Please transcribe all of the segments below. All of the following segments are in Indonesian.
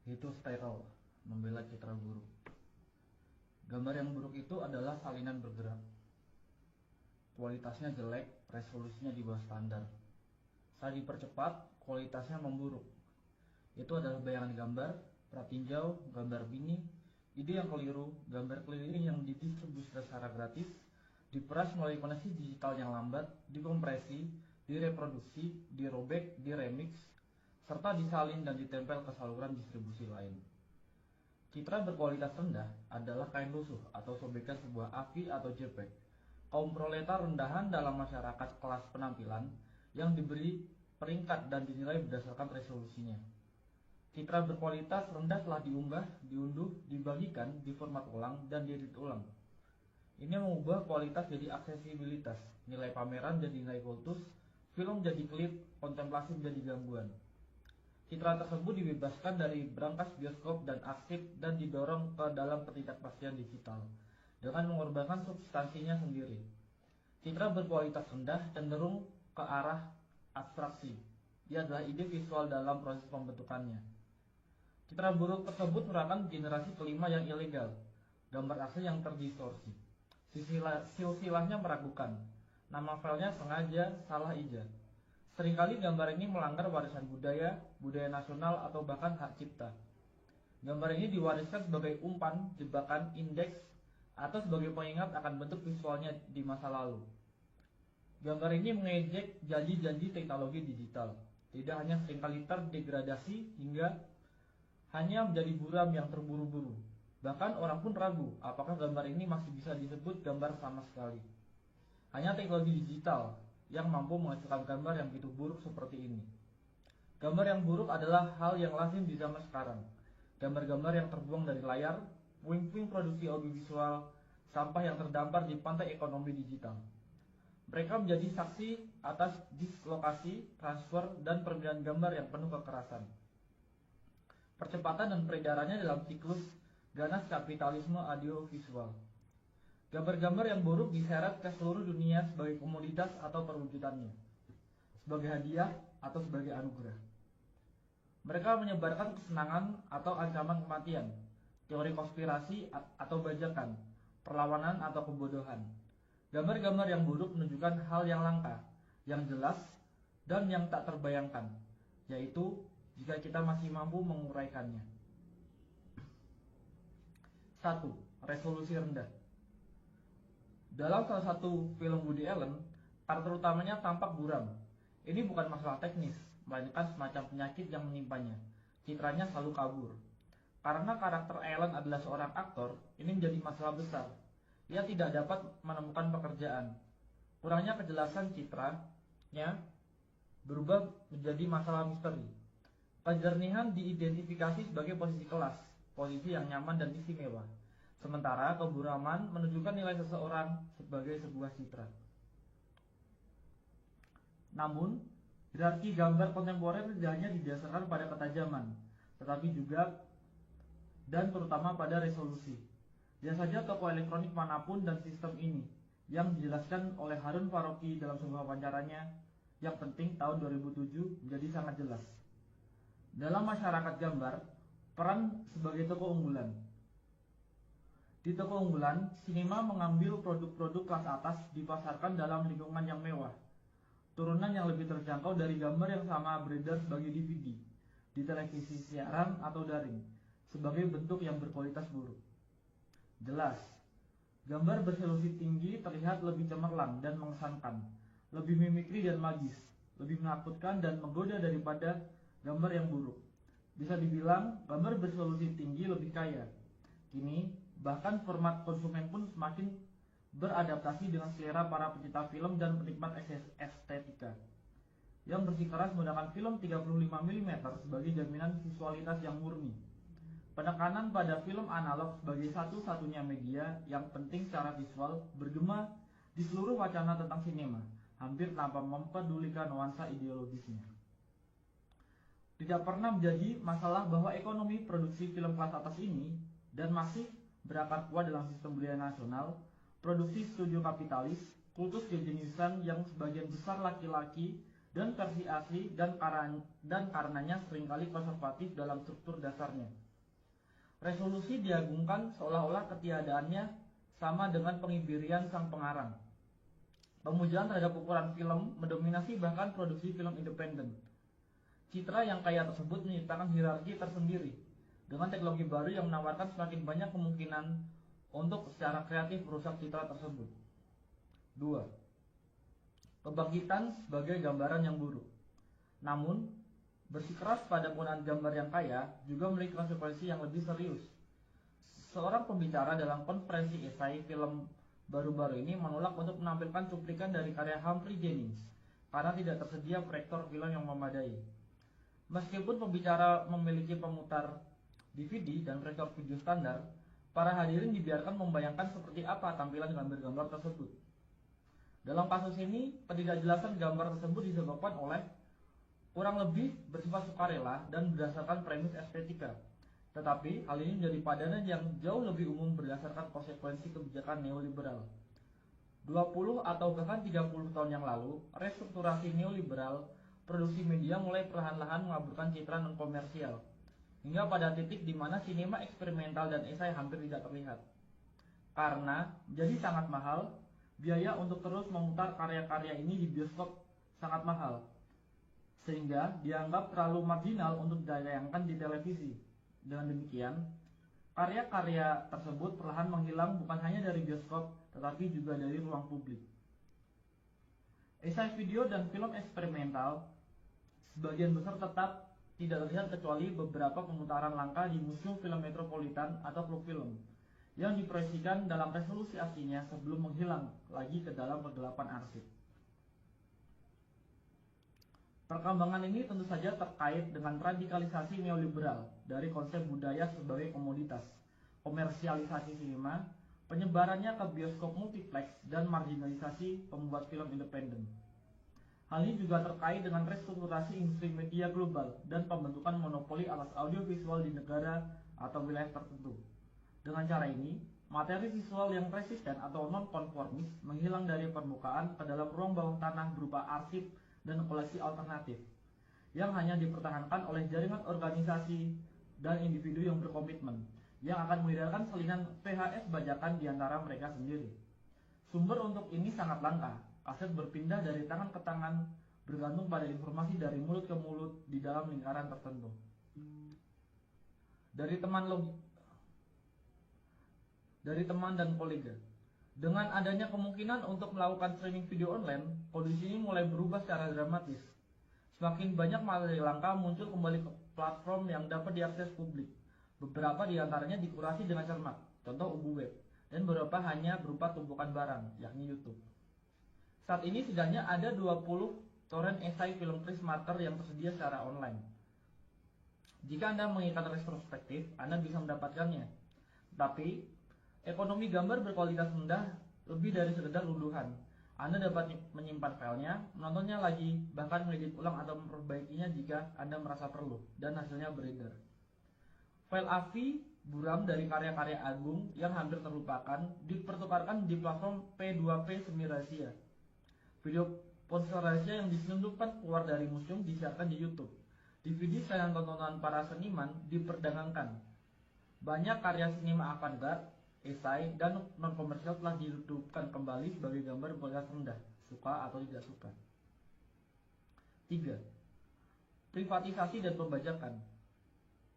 yaitu steril, membela citra buruk. Gambar yang buruk itu adalah salinan bergerak. Kualitasnya jelek, resolusinya di bawah standar. Saat dipercepat, kualitasnya memburuk. Itu adalah bayangan gambar, pratinjau, gambar bini, ide yang keliru, gambar keliling yang didistribusikan secara gratis, diperas melalui koneksi digital yang lambat, dikompresi, direproduksi, dirobek, diremix, serta disalin dan ditempel ke saluran distribusi lain. Citra berkualitas rendah adalah kain lusuh atau sobekan sebuah AVI atau JPEG. Kaum proletar rendahan dalam masyarakat kelas penampilan yang diberi peringkat dan dinilai berdasarkan resolusinya. Citra berkualitas rendah telah diunggah, diunduh, dibagikan, diformat ulang, dan diedit ulang. Ini mengubah kualitas jadi aksesibilitas, nilai pameran jadi nilai kultus, film jadi klip, kontemplasi menjadi gangguan. Citra tersebut dibebaskan dari brankas bioskop dan arsip dan didorong ke dalam ketidakpastian digital dengan mengorbankan substansinya sendiri. Citra berkualitas rendah cenderung ke arah abstraksi. Dia adalah ide visual dalam proses pembentukannya. Citra buruk tersebut merupakan generasi kelima yang ilegal, gambar asli yang terdistorsi. Silsilahnya meragukan, nama filenya sengaja salah ijazah. Seringkali gambar ini melanggar warisan budaya, budaya nasional, atau bahkan hak cipta. Gambar ini diwariskan sebagai umpan, jebakan, indeks, atau sebagai pengingat akan bentuk visualnya di masa lalu. Gambar ini mengejek janji-janji teknologi digital. Tidak hanya seringkali terdegradasi hingga hanya menjadi buram yang terburu-buru. Bahkan orang pun ragu apakah gambar ini masih bisa disebut gambar sama sekali. Hanya teknologi digital yang mampu menghasilkan gambar yang begitu buruk seperti ini. Gambar yang buruk adalah hal yang lazim di zaman sekarang. Gambar-gambar yang terbuang dari layar, puing-puing produksi audiovisual, sampah yang terdampar di pantai ekonomi digital. Mereka menjadi saksi atas dislokasi, transfer, dan permintaan gambar yang penuh kekerasan. Percepatan dan peredarannya dalam siklus ganas kapitalisme audiovisual. Gambar-gambar yang buruk diseret ke seluruh dunia sebagai komoditas atau perwujudannya, sebagai hadiah atau sebagai anugerah. Mereka menyebarkan kesenangan atau ancaman kematian, teori konspirasi atau bajakan, perlawanan atau kebodohan. Gambar-gambar yang buruk menunjukkan hal yang langka, yang jelas, dan yang tak terbayangkan, yaitu jika kita masih mampu menguraikannya. 1. Resolusi rendah. Dalam salah satu film Woody Allen, karakter utamanya tampak buram. Ini bukan masalah teknis, melainkan semacam penyakit yang menimpanya. Citranya selalu kabur. Karena karakter Allen adalah seorang aktor, ini menjadi masalah besar. Ia tidak dapat menemukan pekerjaan. Kurangnya kejelasan citranya berubah menjadi masalah misteri. Kejernihan diidentifikasi sebagai posisi kelas, posisi yang nyaman dan istimewa. Sementara keburaman menunjukkan nilai seseorang sebagai sebuah citra. Namun, hierarki gambar kontemporer tidak hanya didasarkan pada ketajaman, tetapi juga dan terutama pada resolusi. Lihat saja toko elektronik manapun dan sistem ini, yang dijelaskan oleh Harun Faroqi dalam sebuah wawancaranya yang penting tahun 2007 menjadi sangat jelas. Dalam masyarakat gambar, peran sebagai toko unggulan. Di toko unggulan, sinema mengambil produk-produk kelas atas dipasarkan dalam lingkungan yang mewah. Turunan yang lebih terjangkau dari gambar yang sama beredar sebagai DVD, di televisi siaran atau daring, sebagai bentuk yang berkualitas buruk. Jelas, gambar beresolusi tinggi terlihat lebih cemerlang dan mengesankan, lebih mimikri dan magis, lebih menakutkan dan menggoda daripada gambar yang buruk. Bisa dibilang, gambar beresolusi tinggi lebih kaya. Kini, bahkan format konsumen pun semakin beradaptasi dengan selera para pecinta film dan penikmat estetika yang bersikeras menggunakan film 35 mm sebagai jaminan visualitas yang murni. Penekanan pada film analog sebagai satu-satunya media yang penting secara visual bergema di seluruh wacana tentang sinema, hampir tanpa mempedulikan nuansa ideologisnya. Tidak pernah menjadi masalah bahwa ekonomi produksi film kelas atas ini dan masih berakar kuat dalam sistem budaya nasional, produksi studio kapitalis, kultus kejeniusan yang sebagian besar laki-laki dan versi asli dan karenanya seringkali konservatif dalam struktur dasarnya. Resolusi diagungkan seolah-olah ketiadaannya sama dengan pengibirian sang pengarang. Pemujaan terhadap ukuran film mendominasi bahkan produksi film independen. Citra yang kaya tersebut menciptakan hierarki tersendiri dengan teknologi baru yang menawarkan semakin banyak kemungkinan untuk secara kreatif merusak citra tersebut. 2. Kebangkitan sebagai gambaran yang buruk. Namun, bersikeras pada penggunaan gambar yang kaya juga memiliki konsekuensi yang lebih serius. Seorang pembicara dalam konferensi esai film baru-baru ini menolak untuk menampilkan cuplikan dari karya Humphrey Jennings karena tidak tersedia proyektor film yang memadai. Meskipun pembicara memiliki pemutar DVD dan proyektor video standar, para hadirin dibiarkan membayangkan seperti apa tampilan gambar-gambar tersebut. Dalam kasus ini, ketidakjelasan gambar tersebut disebabkan oleh kurang lebih bersifat sukarela dan berdasarkan premis estetika. Tetapi hal ini menjadi padanan yang jauh lebih umum berdasarkan konsekuensi kebijakan neoliberal. 20 atau bahkan 30 tahun yang lalu, restrukturasi neoliberal, produksi media mulai perlahan-lahan mengaburkan citra non-komersial, hingga pada titik di mana sinema eksperimental dan esai hampir tidak terlihat. Karena jadi sangat mahal, biaya untuk terus memutar karya-karya ini di bioskop sangat mahal, sehingga dianggap terlalu marginal untuk ditayangkan di televisi. Dengan demikian, karya-karya tersebut perlahan menghilang bukan hanya dari bioskop, tetapi juga dari ruang publik. Esai video dan film eksperimental sebagian besar tetap tidak terlihat kecuali beberapa pemutaran langka di Museum Film Metropolitan atau klub film yang diproyeksikan dalam resolusi aslinya sebelum menghilang lagi ke dalam kegelapan arsip. Perkembangan ini tentu saja terkait dengan radikalisasi neoliberal dari konsep budaya sebagai komoditas, komersialisasi sinema, penyebarannya ke bioskop multiplex, dan marginalisasi pembuat film independen. Hal ini juga terkait dengan restrukturasi industri media global dan pembentukan monopoli atas audiovisual di negara atau wilayah tertentu. Dengan cara ini, materi visual yang resisten atau non-konformis menghilang dari permukaan ke dalam ruang bawah tanah berupa arsip dan koleksi alternatif yang hanya dipertahankan oleh jaringan organisasi dan individu yang berkomitmen yang akan mengedarkan salinan VHS bajakan di antara mereka sendiri. Sumber untuk ini sangat langka. Aset berpindah dari tangan ke tangan bergantung pada informasi dari mulut ke mulut di dalam lingkaran tertentu. Dari teman dan kolega. Dengan adanya kemungkinan untuk melakukan streaming video online, kondisi ini mulai berubah secara dramatis. Semakin banyak materi langka muncul kembali ke platform yang dapat diakses publik. Beberapa di antaranya dikurasi dengan cermat, contoh Ubu Web, dan beberapa hanya berupa tumpukan barang, yakni YouTube. Saat ini setidaknya ada 20 torrent esai film Chris Marker yang tersedia secara online. Jika Anda menginginkan retrospektif, Anda bisa mendapatkannya. Tapi ekonomi gambar berkualitas rendah lebih dari sekedar unduhan. Anda dapat menyimpan filenya, menontonnya lagi, bahkan mengedit ulang atau memperbaikinya jika Anda merasa perlu, dan hasilnya beredar. File AVI buram dari karya-karya agung yang hampir terlupakan dipertukarkan di platform P2P semi rahasia. Video ponsel rahasia yang diselundupkan keluar dari museum disiarkan di YouTube. DVD sayang tontonan para seniman diperdagangkan. Banyak karya sinema avant-garde, esai, dan non-komersial telah dihidupkan kembali sebagai gambar berkualitas rendah, suka atau tidak suka. 3. Privatisasi dan pembajakan.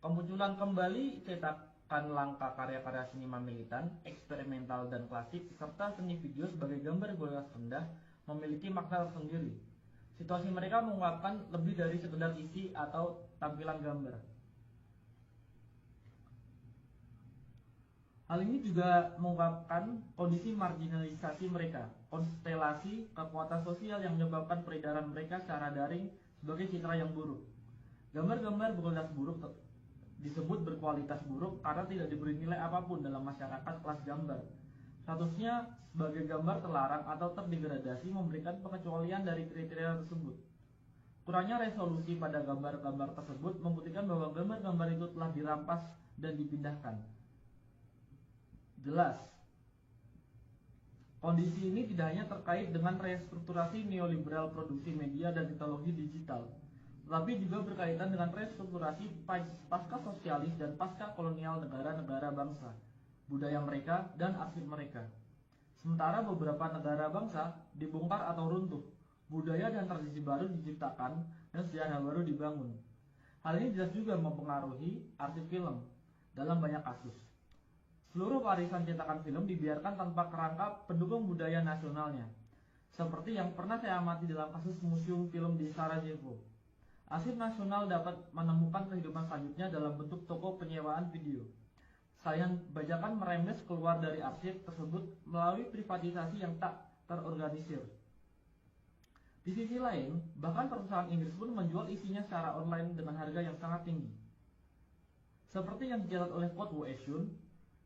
Kemunculan kembali cetakan langka karya-karya sinema militan, eksperimental, dan klasik, serta seni video sebagai gambar berkualitas rendah memiliki makna tersendiri. Situasi mereka mengungkapkan lebih dari sekedar isi atau tampilan gambar. Hal ini juga mengungkapkan kondisi marginalisasi mereka, konstelasi kekuatan sosial yang menyebabkan peredaran mereka secara daring sebagai citra yang buruk. Gambar-gambar berkualitas buruk disebut berkualitas buruk karena tidak diberi nilai apapun dalam masyarakat kelas gambar. Statusnya sebagai gambar terlarang atau terdegradasi memberikan pengecualian dari kriteria tersebut. Kurangnya resolusi pada gambar-gambar tersebut membuktikan bahwa gambar-gambar itu telah dirampas dan dipindahkan. Jelas, Kondisi ini tidak hanya terkait dengan restrukturasi neoliberal produksi media dan teknologi digital, tetapi juga berkaitan dengan restrukturasi pasca sosialis dan pasca kolonial negara-negara bangsa, budaya mereka, dan arsip mereka. Sementara beberapa negara bangsa dibongkar atau runtuh, budaya dan tradisi baru diciptakan, dan sejarah baru dibangun. Hal ini jelas juga mempengaruhi arsip film dalam banyak kasus. Seluruh warisan cetakan film dibiarkan tanpa kerangka pendukung budaya nasionalnya, seperti yang pernah saya amati dalam kasus Museum Film di Sarajevo. Arsip nasional dapat menemukan kehidupan selanjutnya dalam bentuk toko penyewaan video. Saya bajakan meremes keluar dari arsip tersebut melalui privatisasi yang tak terorganisir. Di sisi lain, bahkan perusahaan Inggris pun menjual isinya secara online dengan harga yang sangat tinggi. Seperti yang dicatat oleh Kotwo Esun,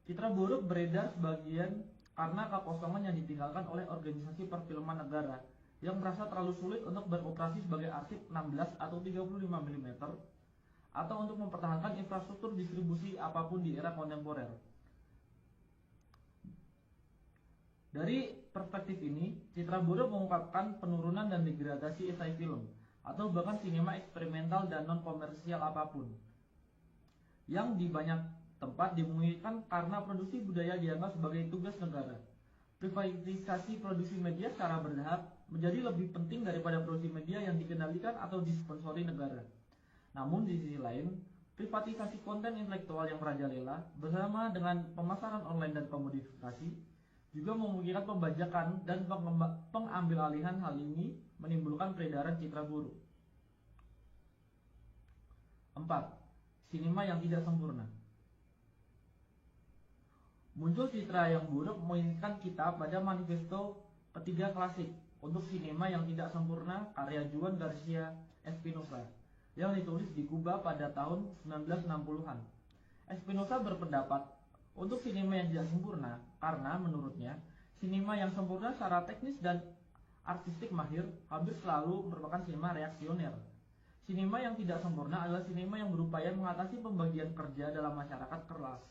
citra buruk beredar sebagian karena kekosongan yang ditinggalkan oleh organisasi perfilman negara yang merasa terlalu sulit untuk beroperasi sebagai arsip 16 atau 35 mm atau untuk mempertahankan infrastruktur distribusi apapun di era kontemporer. Dari perspektif ini, citra buruk mengungkapkan penurunan dan degradasi esai film atau bahkan sinema eksperimental dan non-komersial apapun yang di banyak tempat dimungkinkan karena produksi budaya dianggap sebagai tugas negara. Privatisasi produksi media secara bertahap menjadi lebih penting daripada produksi media yang dikendalikan atau disponsori negara. Namun di sisi lain, privatisasi konten intelektual yang merajalela bersama dengan pemasaran online dan komodifikasi juga memungkinkan pembajakan dan pengambilalihan. Hal ini menimbulkan peredaran citra buruk. 4. Sinema yang tidak sempurna. Muncul citra yang buruk mengingatkan kita pada manifesto ketiga klasik untuk sinema yang tidak sempurna karya Juan Garcia Espinosa yang ditulis di Kuba pada tahun 1960-an. Espinosa berpendapat untuk sinema yang tidak sempurna karena menurutnya sinema yang sempurna secara teknis dan artistik mahir hampir selalu merupakan sinema reaksioner. Sinema yang tidak sempurna adalah sinema yang berupaya mengatasi pembagian kerja dalam masyarakat kelas.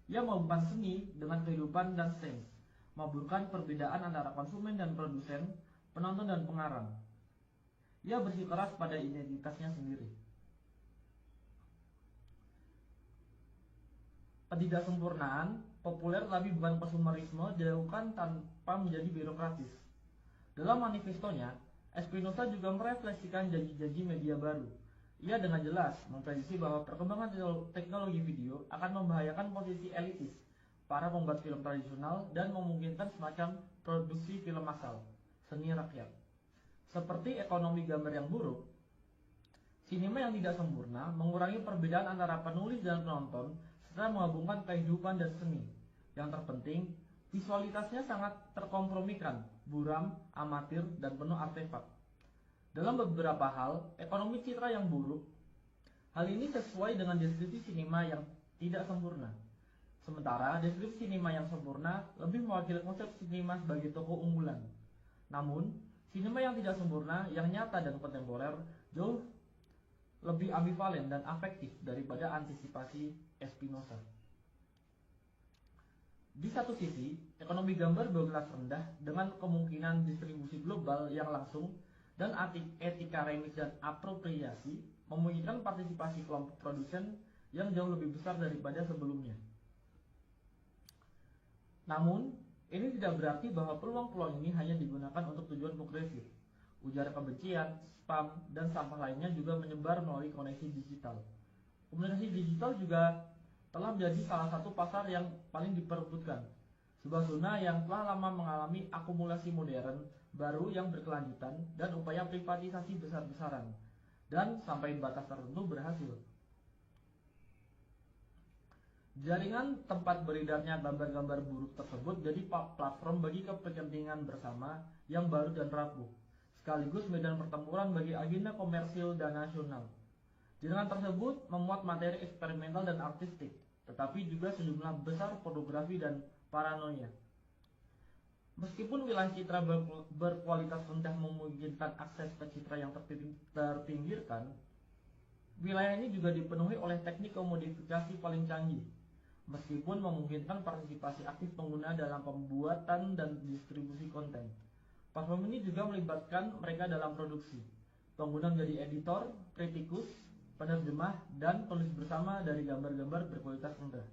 Ia menghubungkan seni dengan kehidupan dan sains, membutuhkan perbedaan antara konsumen dan produsen, penonton dan pengarang. Ia bersikeras pada identitasnya sendiri. Ketidaksempurnaan populer tapi bukan konsumerisme dilakukan tanpa menjadi birokratis. Dalam manifestonya, Espinosa juga merefleksikan janji-janji media baru. Ia dengan jelas memprediksi bahwa perkembangan teknologi video akan membahayakan posisi elitis para pembuat film tradisional dan memungkinkan semacam produksi film massal, seni rakyat. Seperti ekonomi gambar yang buruk, sinema yang tidak sempurna mengurangi perbedaan antara penulis dan penonton serta menggabungkan kehidupan dan seni. Yang terpenting, visualitasnya sangat terkompromikan, buram, amatir, dan penuh artefak. Dalam beberapa hal, ekonomi citra yang buruk, hal ini sesuai dengan deskripsi sinema yang tidak sempurna. Sementara deskripsi sinema yang sempurna lebih mewakili konsep sinema sebagai toko unggulan. Namun, sinema yang tidak sempurna, yang nyata dan kontemporer, jauh lebih ambivalen dan afektif daripada antisipasi Espinosa. Di satu sisi, ekonomi gambar berkelas rendah dengan kemungkinan distribusi global yang langsung dan etika remix dan apropriasi memungkinkan partisipasi kelompok produsen yang jauh lebih besar daripada sebelumnya. Namun, ini tidak berarti bahwa peluang-peluang ini hanya digunakan untuk tujuan progresif. Ujar kebencian, spam, dan sampah lainnya juga menyebar melalui koneksi digital. Komunikasi digital juga telah menjadi salah satu pasar yang paling diperebutkan. Sebuah zona yang telah lama mengalami akumulasi modern baru yang berkelanjutan dan upaya privatisasi besar-besaran, dan sampai batas tertentu berhasil. Jaringan tempat beredarnya gambar-gambar buruk tersebut jadi platform bagi kepentingan bersama yang baru dan rapuh, sekaligus medan pertempuran bagi agenda komersil dan nasional. Jaringan tersebut memuat materi eksperimental dan artistik, tetapi juga sejumlah besar pornografi dan paranoia. Meskipun wilayah citra berkualitas rendah memungkinkan akses ke citra yang terpinggirkan, wilayah ini juga dipenuhi oleh teknik komodifikasi paling canggih. meskipun memungkinkan partisipasi aktif pengguna dalam pembuatan dan distribusi konten. Platform ini juga melibatkan mereka dalam produksi. Pengguna menjadi editor, kritikus, penerjemah, dan penulis bersama dari gambar-gambar berkualitas rendah.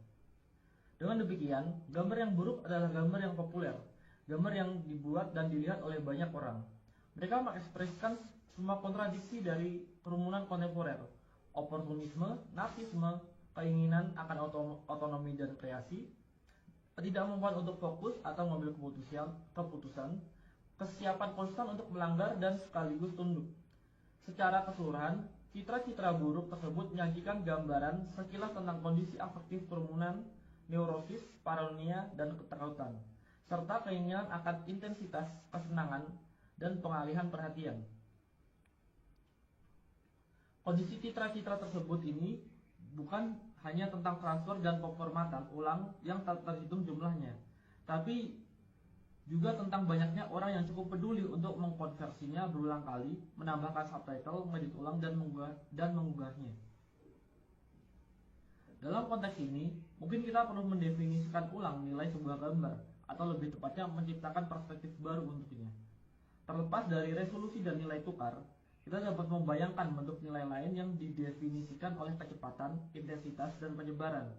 Dengan demikian, gambar yang buruk adalah gambar yang populer, gambar yang dibuat dan dilihat oleh banyak orang. Mereka mengekspresikan semua kontradiksi dari kerumunan kontemporer, oportunisme, narsisme, keinginan akan otonomi dan kreasi, ketidakmampuan untuk fokus atau mengambil keputusan, kesiapan konstan untuk melanggar dan sekaligus tunduk. Secara keseluruhan, citra-citra buruk tersebut menyajikan gambaran sekilas tentang kondisi afektif kerumunan, neurosis, paranoia, dan ketakutan, serta keinginan akan intensitas kesenangan dan pengalihan perhatian. Kondisi citra-citra tersebut ini bukan hanya tentang transfer dan pemformatan ulang yang tak terhitung jumlahnya, tapi juga tentang banyaknya orang yang cukup peduli untuk mengkonversinya berulang kali, menambahkan subtitle, mengedit ulang, dan mengunggahnya. Dalam konteks ini, mungkin kita perlu mendefinisikan ulang nilai sebuah gambar, atau lebih tepatnya menciptakan perspektif baru untuknya. Terlepas dari resolusi dan nilai tukar, kita dapat membayangkan bentuk nilai lain yang didefinisikan oleh kecepatan, intensitas, dan penyebaran.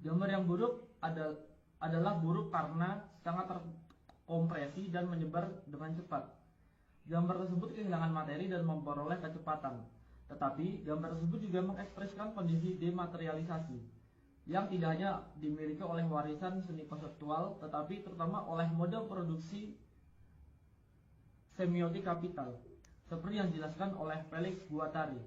Gambar yang buruk adalah buruk karena sangat terkompresi dan menyebar dengan cepat. Gambar tersebut kehilangan materi dan memperoleh kecepatan. Tetapi, gambar tersebut juga mengekspresikan kondisi dematerialisasi yang tidak hanya dimiliki oleh warisan seni konseptual, tetapi terutama oleh mode produksi semiotik kapital, seperti yang dijelaskan oleh Felix Guattari,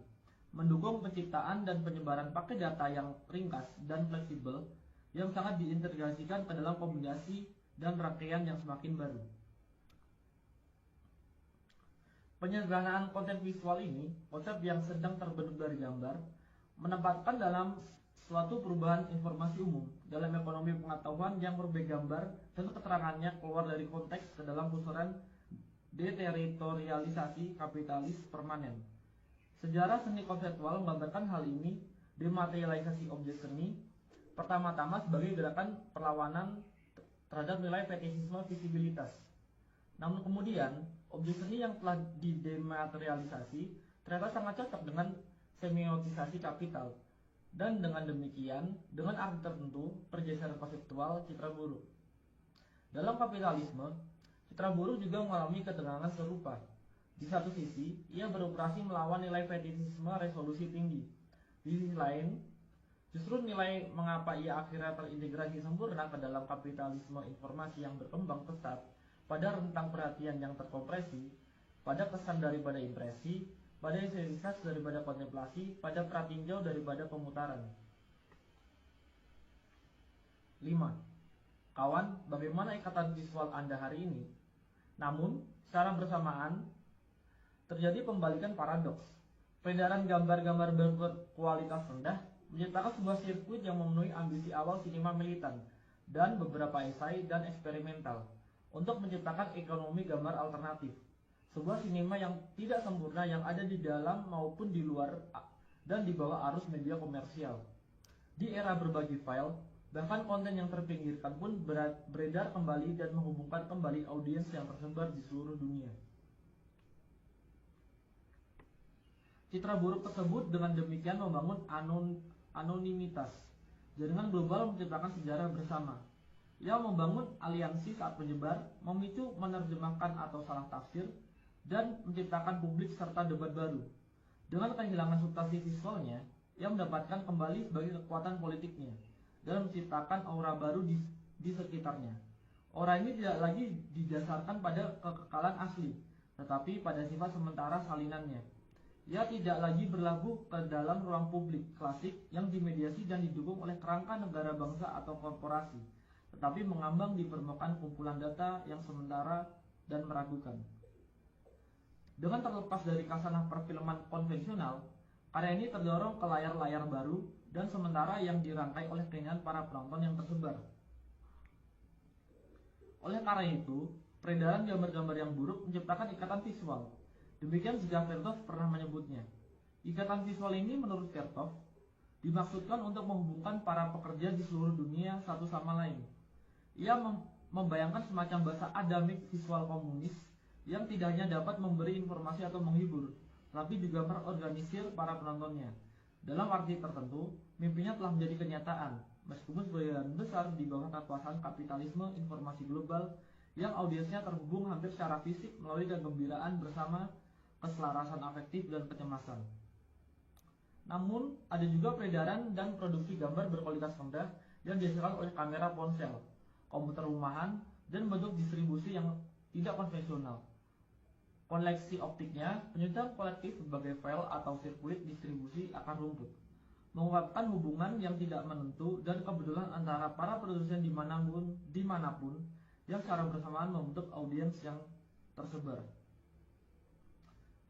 mendukung penciptaan dan penyebaran paket data yang ringkas dan fleksibel yang sangat diintegrasikan ke dalam kombinasi dan rangkaian yang semakin baru. Penyederhanaan konten visual ini, konsep yang sedang terbentuk dari gambar, menempatkan dalam suatu perubahan informasi umum dalam ekonomi pengetahuan yang berbagai gambar dan keterangannya keluar dari konteks ke dalam pusaran deteritorialisasi kapitalis permanen. Sejarah seni konseptual menggambarkan hal ini. Dematerialisasi objek seni pertama-tama sebagai gerakan perlawanan terhadap nilai fetisisme visibilitas. Namun kemudian, objek seni yang telah didematerialisasi ternyata sangat cocok dengan semiotisasi kapital. Dan dengan demikian, dengan arti tertentu, pergeseran konseptual citra buruk. Dalam kapitalisme, citra buruk juga mengalami ketegangan serupa. Di satu sisi, ia beroperasi melawan nilai fetisisme resolusi tinggi. Di sisi lain, justru nilai mengapa ia akhirnya terintegrasi sempurna ke dalam kapitalisme informasi yang berkembang pesat, pada rentang perhatian yang terkompresi, pada kesan daripada impresi, pada esensinitas daripada kontemplasi, pada pratinjau daripada pemutaran. 5. Kawan, bagaimana ikatan visual Anda hari ini? Namun, secara bersamaan, terjadi pembalikan paradoks. Peredaran gambar-gambar berkualitas rendah menciptakan sebuah sirkuit yang memenuhi ambisi awal sinema militan dan beberapa esai dan eksperimental untuk menciptakan ekonomi gambar alternatif. Sebuah sinema yang tidak sempurna yang ada di dalam maupun di luar dan di bawah arus media komersial. Di era berbagi file, bahkan konten yang terpinggirkan pun beredar kembali dan menghubungkan kembali audiens yang tersebar di seluruh dunia. Citra buruk tersebut dengan demikian membangun anonimitas. Jaringan global menciptakan sejarah bersama. Ia membangun aliansi saat menyebar, memicu menerjemahkan atau salah tafsir, dan menciptakan publik serta debat baru. Dengan kehilangan substansi visualnya, ia mendapatkan kembali sebagai kekuatan politiknya dan menciptakan aura baru di sekitarnya. Aura ini tidak lagi didasarkan pada kekekalan asli, tetapi pada sifat sementara salinannya. Ia tidak lagi berlabuh ke dalam ruang publik klasik yang dimediasi dan didukung oleh kerangka negara bangsa atau korporasi, tetapi mengambang di permukaan kumpulan data yang sementara dan meragukan. Dengan terlepas dari kasanah perfilman konvensional, karya ini terdorong ke layar-layar baru dan sementara yang dirangkai oleh keinginan para penonton yang tersebar. Oleh karena itu, peredaran gambar-gambar yang buruk menciptakan ikatan visual. Demikian juga Vertov pernah menyebutnya. Ikatan visual ini menurut Vertov dimaksudkan untuk menghubungkan para pekerja di seluruh dunia satu sama lain. Ia membayangkan semacam bahasa adamik visual komunis yang tidak hanya dapat memberi informasi atau menghibur, tapi juga mengorganisir para penontonnya. Dalam arti tertentu, mimpinya telah menjadi kenyataan, meskipun sebagian besar di bawah kekuasaan kapitalisme informasi global yang audiensnya terhubung hampir secara fisik melalui kegembiraan bersama, keselarasan afektif, dan kecemasan. Namun, ada juga peredaran dan produksi gambar berkualitas rendah yang dihasilkan oleh kamera ponsel, komputer rumahan, dan bentuk distribusi yang tidak konvensional. Koleksi optiknya, penyusunan kolektif sebagai file atau sirkuit distribusi akar rumput, mengungkapkan hubungan yang tidak menentu dan kebetulan antara para produsen dimanapun yang secara bersamaan membentuk audiens yang tersebar.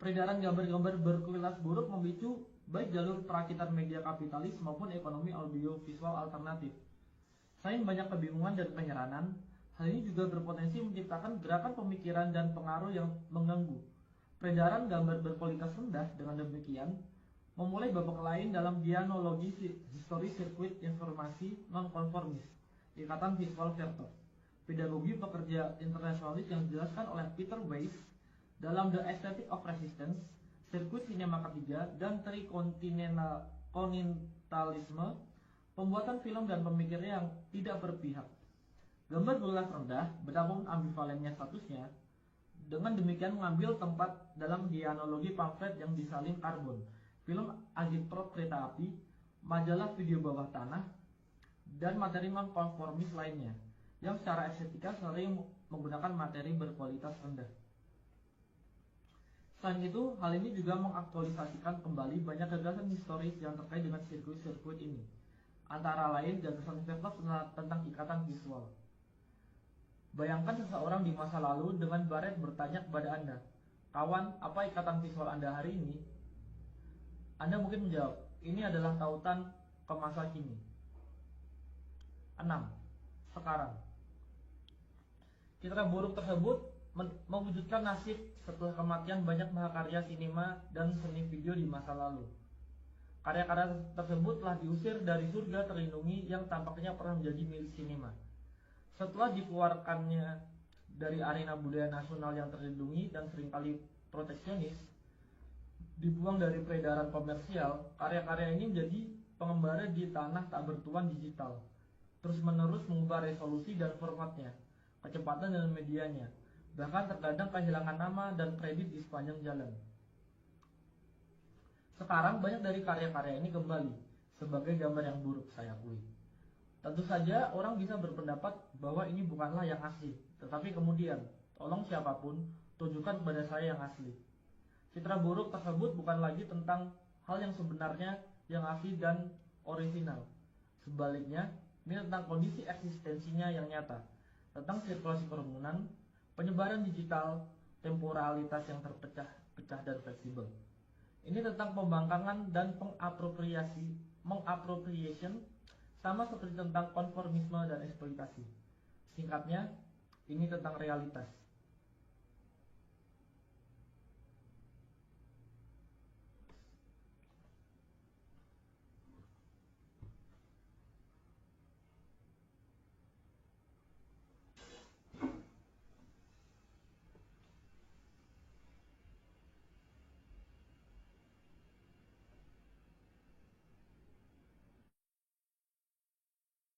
Peredaran gambar-gambar berkualitas buruk memicu baik jalur perakitan media kapitalis maupun ekonomi audiovisual alternatif. Selain banyak kebingungan dan penyeranan, hal ini juga berpotensi menciptakan gerakan pemikiran dan pengaruh yang mengganggu. Peredaran gambar berkualitas rendah dengan demikian memulai babak lain dalam dianologi histori sirkuit informasi nonkonformis, ikatan visual Vertov, pedagogi pekerja internasionalis yang dijelaskan oleh Peter Weiss dalam The Aesthetic of Resistance, sirkuit sinema ketiga, dan trikontinentalisme, pembuatan film dan pemikirnya yang tidak berpihak. Gambar berkualitas rendah, betapapun ambivalennya statusnya, dengan demikian mengambil tempat dalam dianologi pamflet yang disalin karbon, film agitprop kereta api, majalah video bawah tanah, dan materi nonkonformis lainnya, yang secara estetika sering menggunakan materi berkualitas rendah. Selain itu, hal ini juga mengaktualisasikan kembali banyak gagasan historis yang terkait dengan sirkuit-sirkuit ini. Antara lain, gagasan Vertov tentang ikatan visual. Bayangkan seseorang di masa lalu dengan baret bertanya kepada Anda, "Kawan, apa ikatan visual Anda hari ini?" Anda mungkin menjawab, "Ini adalah tautan ke masa kini." 6. Sekarang. Citra buruk tersebut mewujudkan nasib setelah kematian banyak mahakarya sinema dan seni video di masa lalu. Karya-karya tersebut telah diusir dari surga terlindungi yang tampaknya pernah menjadi milik sinema. Setelah dikeluarkannya dari arena budaya nasional yang terlindungi dan seringkali proteksionis, dibuang dari peredaran komersial, karya-karya ini menjadi pengembara di tanah tak bertuan digital, terus-menerus mengubah resolusi dan formatnya, kecepatan dan medianya, bahkan terkadang kehilangan nama dan kredit di sepanjang jalan. Sekarang banyak dari karya-karya ini kembali sebagai gambar yang buruk, saya akui. Tentu saja orang bisa berpendapat bahwa ini bukanlah yang asli, tetapi kemudian, tolong siapapun, tunjukkan kepada saya yang asli. Citra buruk tersebut bukan lagi tentang hal yang sebenarnya yang asli dan orisinal. Sebaliknya, ini tentang kondisi eksistensinya yang nyata, tentang sirkulasi kerumunan, penyebaran digital, temporalitas yang terpecah-pecah dan fleksibel. Ini tentang pembangkangan dan mengappropriation, sama seperti tentang konformisme dan eksploitasi. Singkatnya, ini tentang realitas.